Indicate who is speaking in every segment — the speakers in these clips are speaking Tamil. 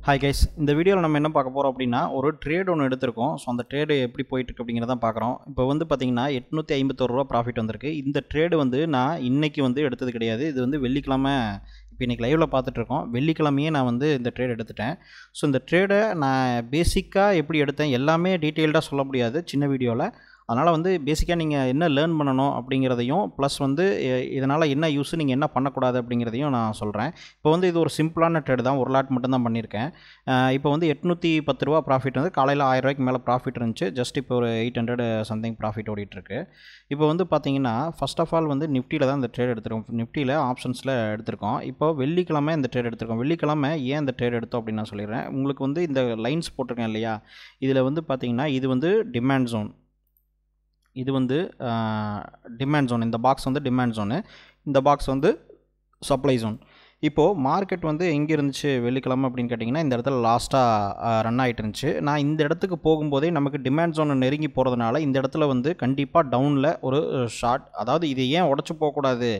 Speaker 1: ஹாய் கைஸ், இந்த வீடியோவில் நம்ம என்ன பார்க்க போகிறோம் அப்படின்னா ஒரு ட்ரேட் ஒன்று எடுத்திருக்கோம். ஸோ அந்த ட்ரேடு எப்படி போயிட்டுருக்கு அப்படிங்கிறத பார்க்குறோம். இப்போ வந்து பார்த்தீங்கன்னா ரூ. 851 ப்ராஃபிட் வந்திருக்கு. இந்த ட்ரேடு வந்து நான் இன்னைக்கு வந்து எடுத்தது கிடையாது. இது வந்து வெள்ளிக்கிழமை, இப்போ இன்றைக்கி லைவில் பார்த்துட்ருக்கோம். வெள்ளிக்கிழமையே நான் வந்து இந்த ட்ரேட் எடுத்துட்டேன். ஸோ இந்த ட்ரேடை நான் பேசிக்காக எப்படி எடுத்தேன் எல்லாமே டீட்டெயில்டாக சொல்ல முடியாது சின்ன வீடியோவில். அதனால் வந்து பேசிக்காக நீங்கள் என்ன லேர்ன் பண்ணணும் அப்படிங்கிறதையும் ப்ளஸ் வந்து இதனால் என்ன யூஸ், நீங்கள் என்ன பண்ணக்கூடாது அப்படிங்கிறதையும் நான் சொல்கிறேன். இப்போ வந்து இது ஒரு சிம்பிளான ட்ரேடு தான், ஒரு லாட் மட்டும்தான் பண்ணியிருக்கேன். இப்போ வந்து ரூ. 810 ப்ராஃபிட் வந்து காலையில் ரூ. 1000 மேலே ப்ராஃபிட் இருந்துச்சு. ஜஸ்ட் இப்போ ஒரு 800 சம்திங் ப்ராஃபிட் ஓடிட்டுருக்கு. இப்போ வந்து பார்த்தீங்கன்னா ஃபர்ஸ்ட் ஆஃப் ஆல் வந்து நிஃப்டியில் தான் இந்த ட்ரேட் எடுத்திருக்கோம். நிஃப்டியில் ஆப்ஷன்ஸில் எடுத்திருக்கோம். இப்போ வெள்ளிக்கிழமை இந்த ட்ரேட் எடுத்திருக்கோம். வெள்ளிக்கிழமை ஏன் இந்த ட்ரேட் எடுத்தோம் அப்படின்னு நான் சொல்லிடுறேன். உங்களுக்கு வந்து இந்த லைன்ஸ் போட்டிருக்கேன் இல்லையா, இதில் வந்து பார்த்தீங்கன்னா இது வந்து டிமாண்ட் ஜோன், இது வந்து டிமாண்ட் ஜோன். இந்த பாக்ஸ் வந்து டிமாண்ட் ஜோனு, இந்த பாக்ஸ் வந்து சப்ளை ஜோன். இப்போது மார்க்கெட் வந்து எங்கே இருந்துச்சு வெள்ளிக்கிழமை அப்படின்னு கேட்டிங்கன்னா, இந்த இடத்துல லாஸ்ட்டாக ரன் ஆகிட்டு இருந்துச்சு. நான் இந்த இடத்துக்கு போகும்போதே நமக்கு டிமாண்ட் ஜோனை நெருங்கி போகிறதுனால இந்த இடத்துல வந்து கண்டிப்பாக டவுனில் ஒரு ஷார்ட், அதாவது இது ஏன் உடச்சி போகக்கூடாது,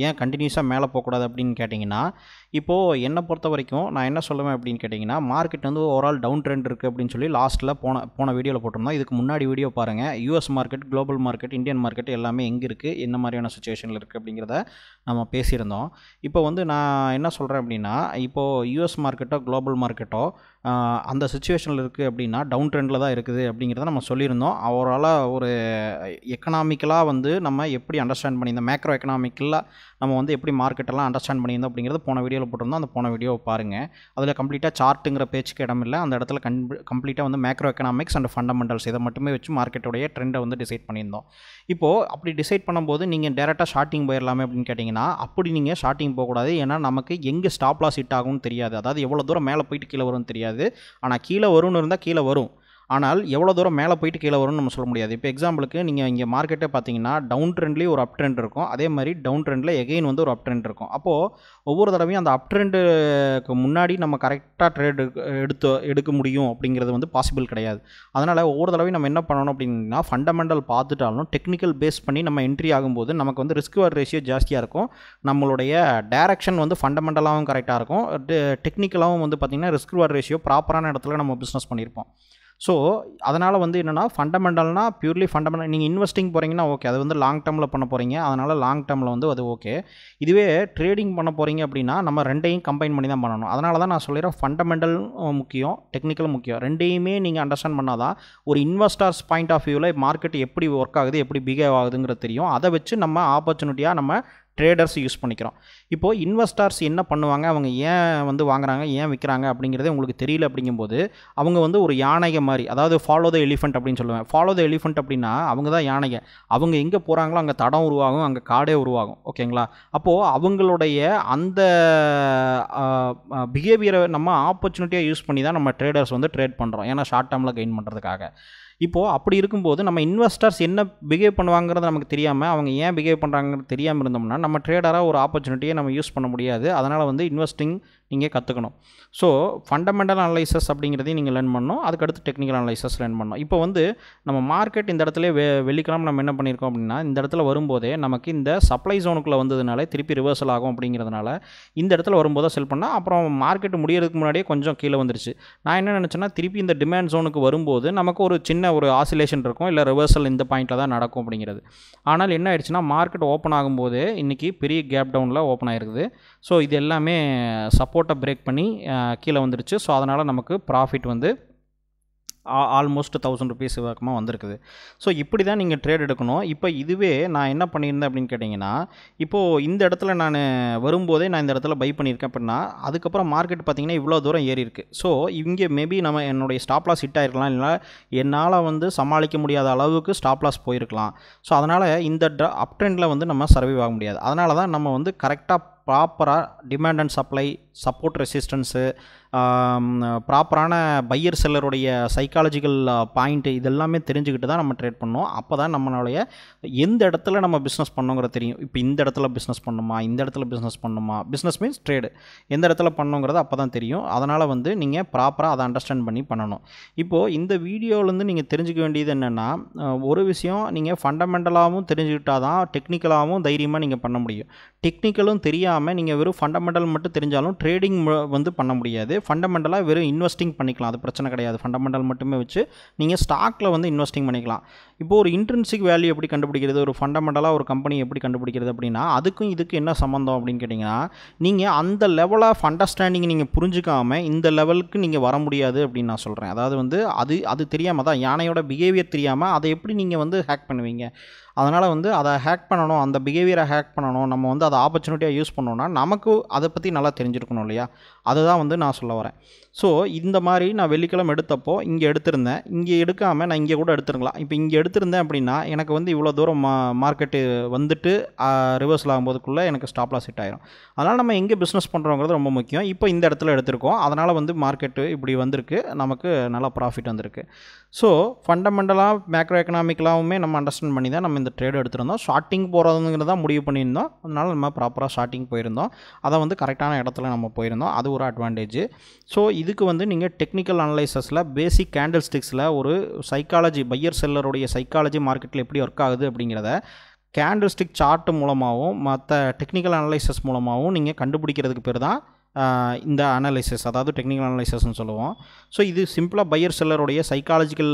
Speaker 1: ஏன் கண்டினியூஸாக மேலே போகக்கூடாது அப்படின்னு கேட்டிங்கன்னா, இப்போது என்னை பொறுத்த வரைக்கும் நான் என்ன சொல்லுவேன் அப்படின்னு கேட்டிங்கன்னா, மார்க்கெட் வந்து ஓவரால் டவுன் ட்ரெண்ட் இருக்குது அப்படின்னு சொல்லி லாஸ்ட்டில் போன வீடியோவில் போட்டிருந்தோம். இதுக்கு முன்னாடி வீடியோ பாருங்கள். US market, global market, Indian market எல்லாமே எங்கே இருக்குது, என்ன மாதிரியான சுச்சுவேஷனில் இருக்குது அப்படிங்கிறத நம்ம பேசியிருந்தோம். இப்போ வந்து நான் என்ன சொல்கிறேன் அப்படின்னா, இப்போது யூஎஸ் மார்க்கெட்டோ குளோபல் மார்க்கெட்டோ அந்த சுச்சுவேஷனில் இருக்குது அப்படின்னா டவுன் ட்ரெண்டில் தான் இருக்குது அப்படிங்கிறத நம்ம சொல்லியிருந்தோம். ஓவரால் ஒரு எக்கனாமிக்கலாக வந்து நம்ம எப்படி அண்டர்ஸ்டாண்ட் பண்ணியிருந்தோம், மேக்ரோ எக்கனாமிக்கலாக நம்ம வந்து எப்படி மார்க்கெட்டெல்லாம் அண்டர்ஸ்டாண்ட் பண்ணியிருந்தோம் அப்படிங்கிறது போன வீடியோவில் போட்டிருந்தோம். அந்த போன வீடியோவை பாருங்கள். அதில் கம்ப்ளீட்டாக சார்ட்டுங்கிற பேச்சுக்கு இடம் இல்லை. அந்த இடத்துல கம்ப்ளீட்டாக வந்து மேக்ரோ எக்கனாமிக்ஸ் அண்ட் ஃபண்டமெண்டல்ஸ் இதை மட்டுமே வச்சு மார்க்கெட்டோடைய ட்ரெண்டை வந்து டிசைட் பண்ணியிருந்தோம். இப்போது அப்படி டிசைட் பண்ணும்போது நீங்கள் டேரெக்டாக ஷார்ட்டிங் போயிடலாமே அப்படின்னு கேட்டிங்கன்னா, அப்படி நீங்கள் ஷார்ட்டிங் போகக்கூடாது. ஏன்னா நமக்கு எங்கே ஸ்டாப் லாஸ் ஹிட் ஆகும்னு தெரியாது. அதாவது எவ்வளோ தூரம் மேலே போயிட்டு கீழே வரும்னு தெரியாது. ஆனால் கீழே வரும்னு இருந்தால் கீழே வரும். ஆனால் எவ்வளோ தூரம் மேலே போயிட்டு கீழே வரும்னு நம்ம சொல்ல முடியாது. இப்போ எக்ஸாம்பிளுக்கு நீங்கள் இங்கே மார்க்கெட்டே பார்த்தீங்கன்னா டவுன் ட்ரெண்ட்லேயும் ஒரு அப் ட்ரெண்ட் இருக்கும். அதே மாதிரி டவுன் ட்ரெண்டில் எகெயின் வந்து ஒரு அப் ட்ரெண்ட் இருக்கும். அப்போது ஒவ்வொரு தடவையும் அந்த அப் ட்ரெண்டுக்கு முன்னாடி நம்ம கரெக்டாக ட்ரேட் எடுக்க முடியும் அப்படிங்கிறது வந்து பாசிபிள் கிடையாது. அதனால் ஒவ்வொரு தடவையும் நம்ம என்ன பண்ணணும் அப்படின்னா, ஃபண்டமெண்டல் பார்த்துட்டாலும் டெக்னிக்கல் பேஸ் பண்ணி நம்ம என்ட்ரி ஆகும்போது நமக்கு வந்து ரிஸ்க் வார்ட் ரேஷியோ ஜாஸ்தியாக இருக்கும். நம்மளுடைய டைரக்ஷன் வந்து ஃபண்டமெண்டலாகவும் கரெக்டாக இருக்கும். டெக்னிக்கலாகவும் வந்து பார்த்திங்கன்னா ரிஸ்க் வார்ட் ரேஷியோ ப்ராப்பரான இடத்துல நம்ம பிஸ்னஸ் பண்ணியிருப்போம். ஸோ அதனால் வந்து என்னென்னா, ஃபண்டமெண்டல்னா பியூர்லி ஃபண்டமெண்டல். நீங்கள் இன்வெஸ்டிங் போகிறீங்கன்னா ஓகே, அது வந்து லாங் டேர்மில் பண்ண போகிறீங்க. அதனால் லாங் டேர்மில் வந்து அது ஓகே. இதுவே ட்ரேடிங் பண்ண போகிறீங்க அப்படின்னா நம்ம ரெண்டையும் கம்பைன் பண்ணி தான் பண்ணணும். அதனால தான் நான் சொல்லிடுறேன், ஃபண்டமெண்டல் முக்கியம், டெக்னிக்கலும் முக்கியம். ரெண்டையுமே நீங்கள் அண்டர்ஸ்டாண்ட் பண்ணால் தான் ஒரு இன்வெஸ்டர்ஸ் பாயிண்ட் ஆஃப் வியூவில் மார்க்கெட் எப்படி ஒர்க் ஆகுது, எப்படி பிஹேவ் ஆகுதுங்கிறது தெரியும். அதை வச்சு நம்ம ஆப்பர்ச்சுனிட்டியாக நம்ம ட்ரேடர்ஸ் யூஸ் பண்ணிக்கிறோம். இப்போது இன்வெஸ்டர்ஸ் என்ன பண்ணுவாங்க, அவங்க ஏன் வந்து வாங்குறாங்க, ஏன் விற்கிறாங்க அப்படிங்கிறதே உங்களுக்கு தெரியல. அப்படிங்கும்போது அவங்க வந்து ஒரு யானைக மாதிரி, அதாவது ஃபாலோ த எலிஃபென்ட் அப்படின்னு சொல்லுவேன். ஃபாலோ த எலிஃபென்ட் அப்படின்னா அவங்க தான் யானைங்க. அவங்க எங்கே போகிறாங்களோ அங்கே தடம் உருவாகும், அங்கே காடே உருவாகும். ஓகேங்களா? அப்போது அவங்களுடைய அந்த பிஹேவியரை நம்ம ஆப்பர்ச்சுனிட்டியாக யூஸ் பண்ணி தான் நம்ம ட்ரேடர்ஸ் வந்து ட்ரேட் பண்ணுறோம். ஏன்னா ஷார்ட் டேர்மில் கெயின் பண்ணுறதுக்காக. இப்போது அப்படி இருக்கும்போது நம்ம இன்வெஸ்டர்ஸ் என்ன பிஹேவ் பண்ணுவாங்கிறது நமக்கு தெரியாமல், அவங்க ஏன் பிஹேவ் பண்ணுறாங்கிறது தெரியாமல் இருந்தோம்னா நம்ம ட்ரேடராக ஒரு ஆப்பர்ச்சுனிட்டியை நம்ம யூஸ் பண்ண முடியாது. அதனால் வந்து இன்வெஸ்டிங் நீங்கள் கற்றுக்கணும். ஸோ ஃபண்டமெண்டல் அனலைசஸ் அப்படிங்கிறதையும் நீங்கள் லேர்ன் பண்ணணும். அதுக்கடுத்து டெக்னிக்கல் அனலைசஸ் லேர்ன் பண்ணணும். இப்போ வந்து நம்ம மார்க்கெட் இந்த இடத்துல வெள்ளிக்கிழமை நம்ம என்ன பண்ணியிருக்கோம் அப்படின்னா, இந்த இடத்துல வரும்போதே நமக்கு இந்த சப்ளை ஜோனுக்குள்ளே வந்ததுனால திருப்பி ரிவர்சல் ஆகும் அப்படிங்கிறதுனால இந்த இடத்துல வரும்போது செல் பண்ணால், அப்புறம் மார்க்கெட் முடியறதுக்கு முன்னாடியே கொஞ்சம் கீழே வந்துருச்சு. நான் என்ன நினச்சேன்னா, திருப்பி இந்த டிமாண்ட் ஜோனுக்கு வரும்போது நமக்கு ஒரு சின்ன ஒரு ஆசிலேஷன் இருக்கும், இல்லை ரிவர்சல் இந்த பாயிண்டில் தான் நடக்கும் அப்படிங்கிறது. ஆனால் என்ன ஆயிடுச்சுன்னா, மார்க்கெட் ஓப்பன் ஆகும்போது இன்றைக்கி பெரிய கேப் டவுனில் ஓப்பன் ஆகிருக்குது. ஸோ இது எல்லாமே சப்போர்ட்டை பிரேக் பண்ணி கீழே வந்துருச்சு. ஸோ அதனால் நமக்கு ப்ராஃபிட் வந்து ஆல்மோஸ்ட் ₹1000 வரைக்குமா வந்திருக்குது. ஸோ இப்படி தான் நீங்கள் ட்ரேட் எடுக்கணும். இப்போ இதுவே நான் என்ன பண்ணியிருந்தேன் அப்படின்னு கேட்டிங்கன்னா, இப்போது இந்த இடத்துல நான் வரும்போதே நான் இந்த இடத்துல பை பண்ணியிருக்கேன் அப்படின்னா, அதுக்கப்புறம் மார்க்கெட் பார்த்திங்கன்னா இவ்வளோ தூரம் ஏறி இருக்குது. ஸோ இங்கே மேபி நம்ம என்னுடைய ஸ்டாப் லாஸ் ஹிட் ஆகிருக்கலாம், இல்லை என்னால் வந்து சமாளிக்க முடியாத அளவுக்கு ஸ்டாப் லாஸ் போயிருக்கலாம். ஸோ அதனால் இந்த அப் ட்ரெண்டில் வந்து நம்ம சர்வைவ் ஆக முடியாது. அதனால தான் நம்ம வந்து கரெக்டாக ப்ராப்பராக demand and supply, support resistance, ப்ராப்பரான பையர் செல்லருடைய சைக்காலஜிக்கல் பாயிண்ட்டு இதெல்லாமே தெரிஞ்சுக்கிட்டு தான் நம்ம ட்ரேட் பண்ணோம். அப்போ தான் நம்மளுடைய எந்த இடத்துல நம்ம பிஸ்னஸ் பண்ணோங்கிறது தெரியும். இப்போ இந்த இடத்துல பிஸ்னஸ் பண்ணணுமா, இந்த இடத்துல பிஸ்னஸ் பண்ணணுமா, பிஸ்னஸ் மீன்ஸ் ட்ரேடு எந்த இடத்துல பண்ணணுங்கிறது அப்போ தான் தெரியும். அதனால் வந்து நீங்கள் ப்ராப்பராக அதை அண்டர்ஸ்டாண்ட் பண்ணி பண்ணணும். இப்போது இந்த வீடியோவிலேருந்து நீங்கள் தெரிஞ்சுக்க வேண்டியது என்னென்னா, ஒரு விஷயம் நீங்கள் ஃபண்டமெண்டலாகவும் தெரிஞ்சுக்கிட்டால் தான் டெக்னிக்கலாகவும் தைரியமாக நீங்கள் பண்ண முடியும். டெக்னிக்கலும் தெரியாமல் இல்லாமல் நீங்கள் வெறும் ஃபண்டமெண்டல் மட்டும் தெரிஞ்சாலும் ட்ரேடிங் வந்து பண்ண முடியாது. ஃபண்டமெண்டலாக வெறும் இன்வெஸ்டிங் பண்ணிக்கலாம், அது பிரச்சனை கிடையாது. ஃபண்டமெண்டல் மட்டுமே வச்சு நீங்கள் ஸ்டாக்கில் வந்து இன்வெஸ்டிங் பண்ணிக்கலாம். இப்போ ஒரு இன்ட்ரின்சிக் வேல்யூ எப்படி கண்டுபிடிக்கிறது, ஒரு ஃபண்டமெண்டலாக ஒரு கம்பெனி எப்படி கண்டுபிடிக்கிறது அப்படின்னா, அதுக்கும் இதுக்கு என்ன சம்மந்தம் அப்படின்னு கேட்டிங்கன்னா, நீங்கள் அந்த லெவல் ஆஃப் அண்டர்ஸ்டாண்டிங் நீங்கள் புரிஞ்சுக்காமல் இந்த லெவலுக்கு நீங்கள் வர முடியாது அப்படின்னு நான் சொல்கிறேன். அதாவது வந்து அது தெரியாமல் தான், யானையோட பிஹேவியர் தெரியாமல் அதை எப்படி நீங்கள் வந்து ஹேக் பண்ணுவீங்க? அதனால் வந்து அதை ஹேக் பண்ணணும், அந்த பிஹேவியரை ஹேக் பண்ணணும், நம்ம வந்து அதை ஆப்பர்ச்சுனிட்டியாக யூஸ் பண்ணோன்னா நமக்கு அதை பற்றி நல்லா தெரிஞ்சிருக்கணும் இல்லையா? அதுதான் வந்து நான் சொல்ல வரேன். ஸோ இந்த மாதிரி நான் வெள்ளிக்கிழமை எடுத்தப்போ இங்கே எடுத்திருந்தேன், இங்கே எடுக்காமல் நான் இங்கே கூட எடுத்துருக்கலாம். இப்போ இங்கே எடுத்திருந்தேன் அப்படின்னா எனக்கு வந்து இவ்வளோ தூரம் மார்க்கெட்டு வந்துட்டு ரிவர்ஸில் ஆகும்போதுக்குள்ளே எனக்கு ஸ்டாப் லாஸ் ஹிட் ஆயிரும். அதனால் நம்ம எங்கே பிஸ்னஸ் பண்ணுறோங்கிறது ரொம்ப முக்கியம். இப்போ இந்த இடத்துல எடுத்திருக்கோம், அதனால் வந்து மார்க்கெட்டு இப்படி வந்திருக்கு, நமக்கு நல்லா ப்ராஃபிட் வந்திருக்கு. ஸோ ஃபண்டமெண்டலாக மேக்ரோ எக்கனாமிக்கலாகவுமே நம்ம அண்டர்ஸ்டாண்ட் பண்ணி தான் நம்ம இந்த ட்ரேட் எடுத்திருந்தோம். ஷார்ட்டிங் போகிறதுங்கிறத முடிவு பண்ணியிருந்தோம், அதனால் நம்ம ப்ராப்பராக ஷார்ட்டிங் போயிருந்தோம். அதை வந்து கரெக்டான இடத்துல நம்ம போயிருந்தோம், அது ஒரு அட்வான்டேஜ். ஸோ இதுக்கு வந்து நீங்கள் டெக்னிக்கல் அனலைசஸில் பேசிக் கேண்டில் ஸ்டிக்ஸில் ஒரு சைக்காலஜி, பையர் செல்லருடைய சைக்காலஜி மார்க்கெட்டில் எப்படி ஒர்க் ஆகுது அப்படிங்கிறத கேண்டில் ஸ்டிக் சார்ட் மூலமாகவும் மற்ற டெக்னிக்கல் அனலைசஸ் மூலமாகவும் நீங்கள் கண்டுபிடிக்கிறதுக்கு பேர் தான் இந்த அனலைசிஸ், அதாவது டெக்னிக்கல் அனலைசிஸ்ன்னு சொல்லுவோம். ஸோ இது சிம்பிளாக பையர் செல்லருடைய சைக்காலஜிக்கல்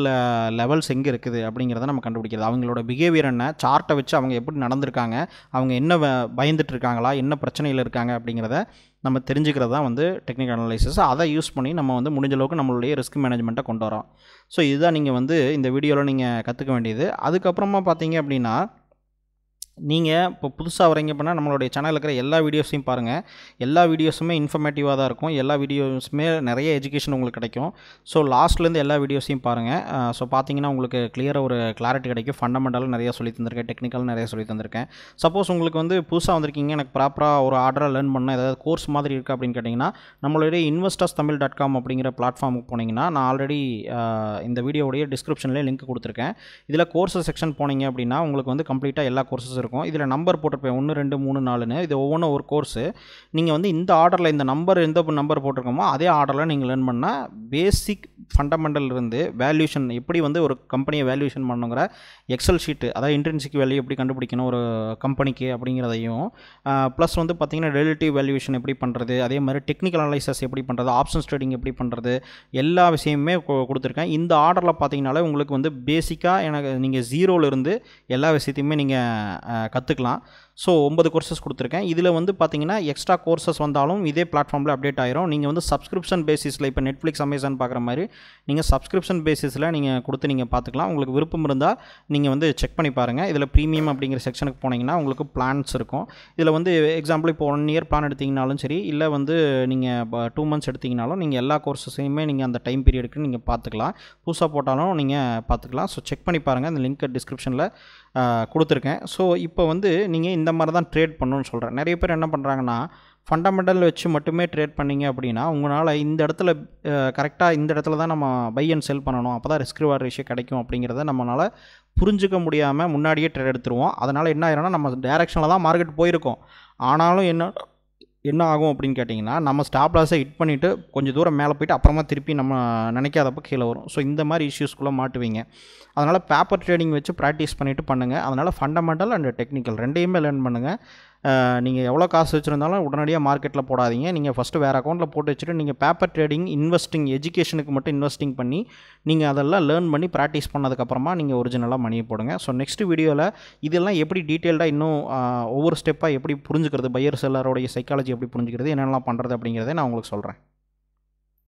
Speaker 1: லெவல்ஸ் எங்கே இருக்குது அப்படிங்கிறத நம்ம கண்டுபிடிக்கிறது. அவங்களோட பிஹேவியர் என்ன, சார்ட்டை வச்சு அவங்க எப்படி நடந்திருக்காங்க, அவங்க என்ன பயந்துட்டு இருக்காங்களா, என்ன பிரச்சனையில் இருக்காங்க அப்படிங்கிறத நம்ம தெரிஞ்சுக்கிறது தான் வந்து டெக்னிக்கல் அனலைசிஸ். அதை யூஸ் பண்ணி நம்ம வந்து முடிஞ்ச அளவுக்கு நம்மளுடைய ரிஸ்க் மேனேஜ்மெண்ட்டை கொண்டு வரோம். ஸோ இதுதான் நீங்கள் வந்து இந்த வீடியோவில் நீங்கள் கற்றுக்க வேண்டியது. அதுக்கப்புறமா பார்த்தீங்க அப்படின்னா, நீங்கள் இப்போ புதுசாக வரீங்க அப்படின்னா நம்மளுடைய சேனலில் இருக்கிற எல்லா வீடியோஸையும் பாருங்கள். எல்லா வீடியோஸுமே இன்ஃபர்மேட்டிவாக தான் இருக்கும், எல்லா வீடியோஸுமே நிறைய எஜுகேஷன் உங்களுக்கு கிடைக்கும். ஸோ லாஸ்ட்லேருந்து எல்லா வீடியோஸையும் பாருங்கள். ஸோ பார்த்தீங்கன்னா உங்களுக்கு கிளியராக ஒரு கிளாரிட்டி கிடைக்கும். ஃபண்டமெண்டலும் நிறையா சொல்லி தந்திருக்கேன், டெக்னிக்கல் நிறையா சொல்லி தந்திருக்கேன். சப்போஸ் உங்களுக்கு வந்து புதுசாக வந்திருக்கீங்க, எனக்கு ப்ராப்பராக ஒரு ஆர்டராக லேர்ன் பண்ண ஏதாவது கோர்ஸ் மாதிரி இருக்குது அப்படின்னு கேட்டிங்கன்னா, நம்மளுடைய investorsthamil.com அப்படிங்கிற பிளாட்ஃபார்முக்கு போனீங்கன்னா, நான் ஆல்ரெடி இந்த வீடியோவுடைய டிஸ்கிரிப்ஷன்லேயே லிங்க் கொடுத்துருக்கேன். இதில் கோர்ஸஸ் செக்ஷன் போனீங்க அப்படின்னா உங்களுக்கு வந்து கம்ப்ளீட்டாக எல்லா கோர்ஸஸ் இருக்கும். இதில் நம்பர் போட்டிருப்பேன் 1 2 3 4ன்னு. இது ஒவ்வொன்றும் ஒரு கோர்ஸு. நீங்கள் வந்து இந்த ஆர்டரில் இந்த நம்பர் எந்த நம்பர் போட்டிருக்கோமோ அதே ஆர்டரில் நீங்கள் லேர்ன் பண்ணால் பேசிக் ஃபண்டமெண்டல் இருந்து வேல்யூஷன் எப்படி வந்து ஒரு கம்பெனியை வேல்யூஷன் பண்ணுங்கிற எக்ஸல் ஷீட்டு, அதாவது இன்ட்ரின்சிக் வேல்யூ எப்படி கண்டுபிடிக்கணும் ஒரு கம்பெனிக்கு அப்படிங்கிறதையும், ப்ளஸ் வந்து பார்த்திங்கன்னா ரிலேட்டிவ் வேல்யூஷன் எப்படி பண்ணுறது, அதே மாதிரி டெக்னிக்கல் அனலைசஸ் எப்படி பண்ணுறது, ஆப்ஷன்ஸ் ட்ரேடிங் எப்படி பண்ணுறது, எல்லா விஷயமுமே கொடுத்துருக்கேன். இந்த ஆர்டரில் பார்த்தீங்கனாலே உங்களுக்கு வந்து பேசிக்காக எனக்கு நீங்கள் ஜீரோலேருந்து எல்லா விஷயத்தையுமே நீங்கள் கற்றுக்கலாம். ஸோ 9 கோர்சஸ் கொடுத்துருக்கேன். இதில் வந்து பார்த்தீங்கன்னா எக்ஸ்ட்ரா கோர்சஸ் வந்தாலும் இதே பிளாட்ஃபார்மில் அப்டேட் ஆயிரும். நீங்கள் வந்து சப்ஸ்கிரிப்ஷன் பேசிஸில் இப்போ நெட்ஃப்ளிக்ஸ், அமேசான் பார்க்குற மாதிரி நீங்கள் சப்ஸ்கிரிப்ஷன் பேசிஸில் நீங்கள் கொடுத்து நீங்கள் பார்த்துக்கலாம். உங்களுக்கு விருப்பம் இருந்தால் நீங்கள் வந்து செக் பண்ணி பாருங்கள். இதில் ப்ரீமியம் அப்படிங்கிற செக்ஷனுக்கு போனீங்கன்னா உங்களுக்கு பிளான்ஸ் இருக்கும். இதில் வந்து எக்ஸாம்பிள் இப்போ 1 இயர் பிளான் எடுத்திங்கனாலும் சரி, இல்லை வந்து நீங்கள் 2 மந்த்ஸ் எடுத்திங்கனாலும் நீங்கள் எல்லா கோர்ஸஸையுமே நீங்கள் அந்த டைம் பீரியடுக்கு நீங்கள் பார்த்துக்கலாம். புதுசாக போட்டாலும் நீங்கள் பார்த்துக்கலாம். ஸோ செக் பண்ணி பாருங்கள், இந்த லிங்க் டிஸ்கிரிப்ஷனில் கொடுத்துருக்கேன். ஸோ இப்போ வந்து நீங்கள் இந்த மாதிரி தான் ட்ரேட் பண்ணணும்னு சொல்கிறேன். நிறைய பேர் என்ன பண்ணுறாங்கன்னா, ஃபண்டமெண்டல் வச்சு மட்டுமே ட்ரேட் பண்ணிங்க அப்படின்னா உங்களால் இந்த இடத்துல கரெக்டாக இந்த இடத்துல தான் நம்ம பை அண்ட் செல் பண்ணணும், அப்போ தான் ரிஸ்க் ரிவார்ட் ரேஷியோ கிடைக்கும் அப்படிங்கிறத நம்மளால் புரிஞ்சிக்க முடியாமல் முன்னாடியே ட்ரேட் எடுத்துருவோம். அதனால் என்ன ஆயிரும்னா, நம்ம டைரெக்ஷனில் தான் மார்க்கெட் போயிருக்கோம், ஆனாலும் என்ன ஆகும் அப்படின்னு கேட்டிங்கன்னா, நம்ம ஸ்டாப் லாஸை ஹிட் பண்ணிவிட்டு கொஞ்சம் தூரம் மேலே போய்ட்டு அப்புறமா திருப்பி நம்ம நினைக்காதப்போ கீழே வரும். ஸோ இந்த மாதிரி இஷ்யூஸ்குள்ளே மாட்டுவீங்க. அதனால் பேப்பர் ட்ரேடிங் வச்சு ப்ராக்டிஸ் பண்ணிவிட்டு பண்ணுங்கள். அதனால் ஃபண்டமெண்டல் அண்ட் டெக்னிக்கல் ரெண்டையுமே லேர்ன் பண்ணுங்கள். நீங்கள் எவ்வளோ காசு வச்சுருந்தாலும் உடனடியாக மார்க்கெட்டில் போடாதீங்க. நீங்கள் ஃபஸ்ட்டு வேறு அக்கௌண்ட்டில் போட்டு வச்சுட்டு நீங்கள் பேப்பர் ட்ரேடிங், இன்வெஸ்டிங், எஜுகேஷனுக்கு மட்டும் இன்வெஸ்டிங் பண்ணி நீங்கள் அதெல்லாம் லேர்ன் பண்ணி ப்ராக்டிஸ் பண்ணதுக்கப்புறமா நீங்கள் ஒரிஜினலாக மணியை போடுங்க. ஸோ நெக்ஸ்ட் வீடியோவில் இதெல்லாம் எப்படி டீட்டெயில்டாக இன்னும் ஒவ்வொரு ஸ்டெப்பாக எப்படி புரிஞ்சுக்கிறது, பையர் செல்லரோடைய சைக்காலஜி எப்படி புரிஞ்சுக்கிறது, என்னென்னலாம் பண்ணுறது அப்படிங்கிறத நான் உங்களுக்கு சொல்கிறேன்.